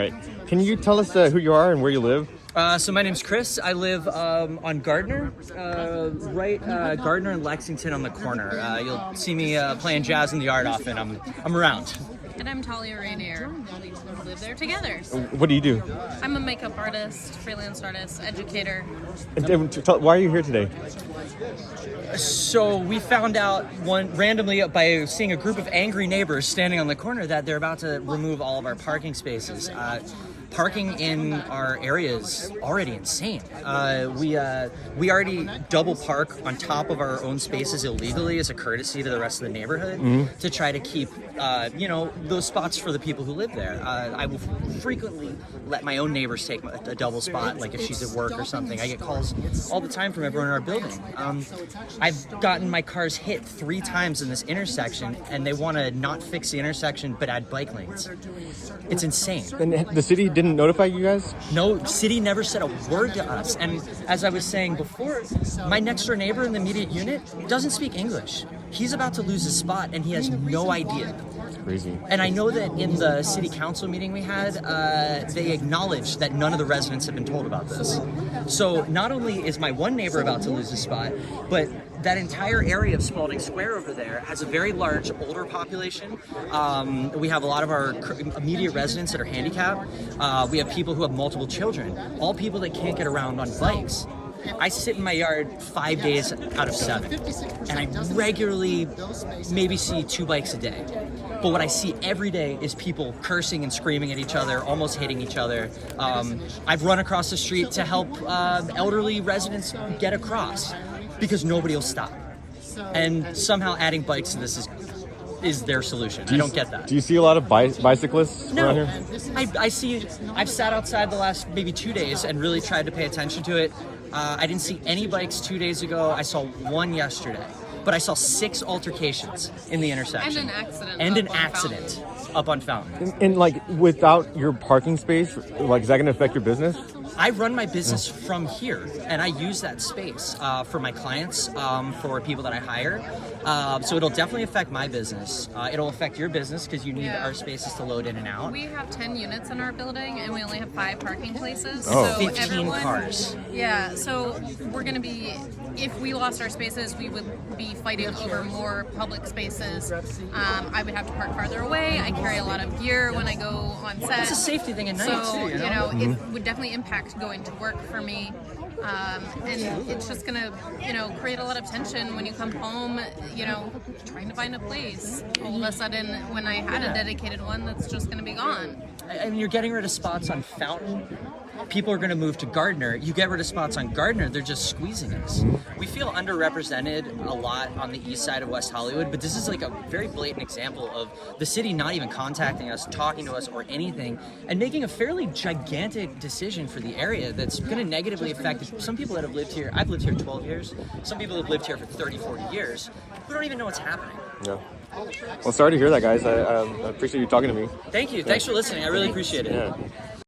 Right. Can you tell us who you are and where you live? So my name's Chris. I live on Gardner, Gardner and Lexington on the corner. You'll see me playing jazz in the yard often. I'm around. And I'm Talia Rainier. We live there together. What do you do? I'm a makeup artist, freelance artist, educator. Why are you here today? So we found out randomly by seeing a group of angry neighbors standing on the corner that they're about to remove all of our parking spaces. Parking in our area is already insane. We already double park on top of our own spaces illegally as a courtesy to the rest of the neighborhood to try to keep, those spots for the people who live there. I will frequently let my own neighbors take a double spot, like if she's at work or something. I get calls all the time from everyone in our building. I've gotten my cars hit 3 times in this intersection, and they want to not fix the intersection but add bike lanes. It's insane. And the city didn't notify you guys? No, city never said a word to us. And as I was saying before, my next door neighbor in the immediate unit doesn't speak English. He's about to lose his spot and he has no idea. Crazy. And I know that in the city council meeting we had, they acknowledged that none of the residents have been told about this. So not only is my one neighbor about to lose his spot, but that entire area of Spalding Square over there has a very large older population. We have a lot of our immediate residents that are handicapped. We have people who have multiple children, all people that can't get around on bikes. I sit in my yard 5 days out of 7, and I regularly maybe see 2 bikes a day. But what I see every day is people cursing and screaming at each other, almost hitting each other. I've run across the street to help elderly residents get across because nobody will stop. And somehow adding bikes to this is their solution. I don't get that. Do you see a lot of bicyclists around here? I've sat outside the last maybe 2 days and really tried to pay attention to it. I didn't see any bikes 2 days ago. I saw 1 yesterday. But I saw 6 altercations in the intersection. And an accident. Up on Fountain. And like, without your parking space, like, is that going to affect your business? I run my business from here, and I use that space for my clients, for people that I hire. So it'll definitely affect my business. It'll affect your business because you need our spaces to load in and out. We have 10 units in our building, and we only have 5 parking places. Oh. So 15 cars. Yeah, so we're going to be, if we lost our spaces, we would be fighting over more public spaces. I would have to park farther away. I carry a lot of gear when I go on set. It's a safety thing at night, so, too, you know? it would definitely impact going to work for me. And it's just gonna, create a lot of tension when you come home, trying to find a place. All of a sudden, when I had a dedicated one, that's just gonna be gone. And you're getting rid of spots on Fountain. People are going to move to Gardner. You get rid of spots on Gardner, they're just squeezing us. We feel underrepresented a lot on the east side of West Hollywood, but this is like a very blatant example of the city not even contacting us, talking to us, or anything, and making a fairly gigantic decision for the area that's going to negatively affect some people that have lived here. I've lived here 12 years. Some people have lived here for 30, 40 years who don't even know what's happening. Yeah. Well, sorry to hear that, guys. I appreciate you talking to me. Thank you. Thanks for listening. I really appreciate it. Yeah.